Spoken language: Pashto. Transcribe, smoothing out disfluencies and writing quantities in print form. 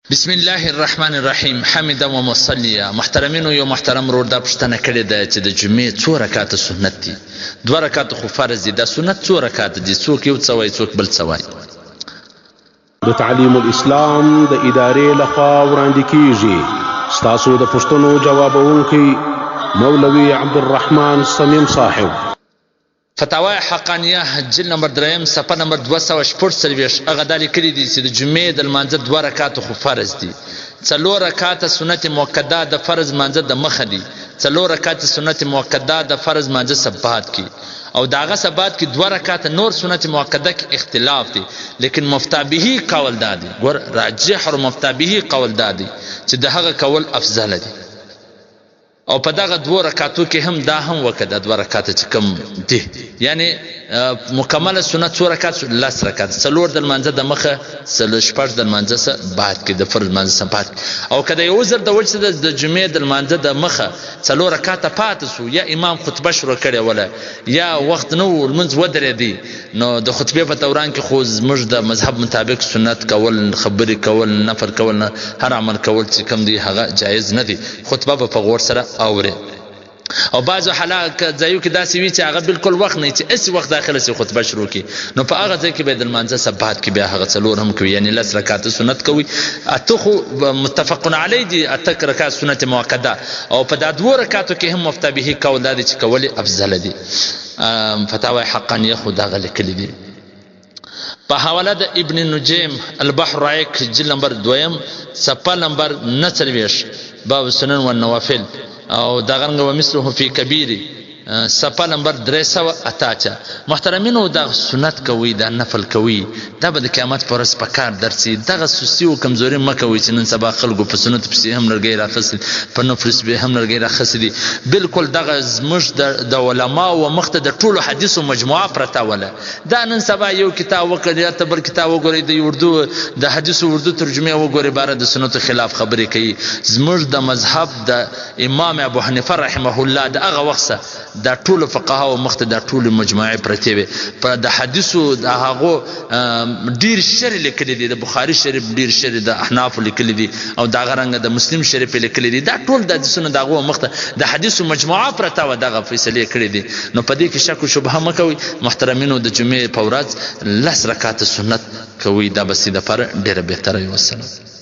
بسم الله الرحمن الرحیم حمد و مصلیا. محترمینو، یو محترم ورور دا پوښتنه کړې ده چې د جمعې څو رکعاته سنت دي؟ 2 رکعاته خو فرض دي. دا سنت څو رکعاته دي؟ څوک یو څه وایي، څوک بل څه وایي. د تعلیم الاسلام د ادارې لخوا وړاندې کیږي. ستاسو د پوښتنو جوابونکی مولوي عبدالرحمن صمیم صاحب. فتاوی حقانیه جلد نمبر 3 صفحه نمبر 246. هغه دا لیکلي دي چې د جمعې د لمانځه 2 رکعاته خو فرض دي، 4 رکعاته سنت مؤکده د فرض مانځه د مخه دي، 4 رکعاته سنت مؤکده د فرض مانځه ثبات کی، او داغه ثبات کی 2 رکعاته نور سنت مؤکده کې اختلاف دي. لیکن مفتابهی قول دادي، ګور راجح او مفتابهی قول دادي چې د هغه قول افضل دي. او په دغه 2 رکعاتو کې هم دا هم وکړه 2 رکعاته چې کم دي، یعنی مکمله سنت 2 رکعات 10 رکعات، 4 د لمانځه د مخه، 4 د لمانځه سره بعد کې د فرض لمانځه سره بعد. او کله یو عذر د وجه د جمعې د لمانځه د مخه 4 رکعاته پاتې سو، یا امام خطبه شروع کړي ولا یا وخت نو لمونځ ودرېدي، نو د خطبه په دوران کې خو زموږ د مذهب مطابق سنت کول، خبرې کول، نفل کول، هر عمل کول چې کم دی هغه جایز نه دي. خطبه په غور سره اوري. او بعضو حالات ځایو کې داسې وي چې هغه بالکل وخت نه، چې اسی وخت داخله سي خطبه شروع کی، نو په هغه ځای کې به د لمانځه ثبات کې بیا هغه 4 هم کوي، یعنی 10 رکعات سنت کوي. اته خو متفقون علی دي، 8 رکعات سنت مؤکده، او په دا 2 رکعاتو کې هم مفتبهی قول دي چې کولی افضل دي. فتاوی حقانیه خو دا لیکلي دي. په حواله د ابن نجیم البحر رائق جلد نمبر 2 صفحه نمبر 49 باب سنن و نوافل، او دغه ومثله فی کبیری صفحه نمبر 388. محترمینو، دا سنت کوي، دا نفل کوي، دا به د قیامت پر ورځ په کار درسي. دغه سستی او کمزوري مکوي چې نن سبا خلکو په سنت پسې هم لرګي راخصي، په نفل پسې هم لرګي راخصي دي. بالکل دغه زموږ د علما او مخته د ټولو حدیثو مجموعه پرته ولا. دا نن سبا یو کتاب وکړي یا تبر کتاب وګوري، د اردو د حدیثو اردو ترجمه وګوري، بار د سنت خلاف خبرې کوي. زموږ د مذهب د امام ابو حنیفه رحمه الله د هغه وخت دا ټول فقها او مخته دا ټول مجموعه پرته وي. په د حدیثو د هغه ډیر شری لیکلي دي، د بخاری شریف ډیر شری، د احناف لیکلي دي، او دا غرنګ د مسلم شریف لیکلي دي. دا ټول د حدیثونو دغه مخته د حدیثو مجموعه پرته و دغه فیصله کړې دي. نو په دې کې شک او شبهه مکوي. محترمینو، د جمعې په ورځ 10 رکعات سنت کوي، دا بس د پر ډیره بهتره وي. والسلام.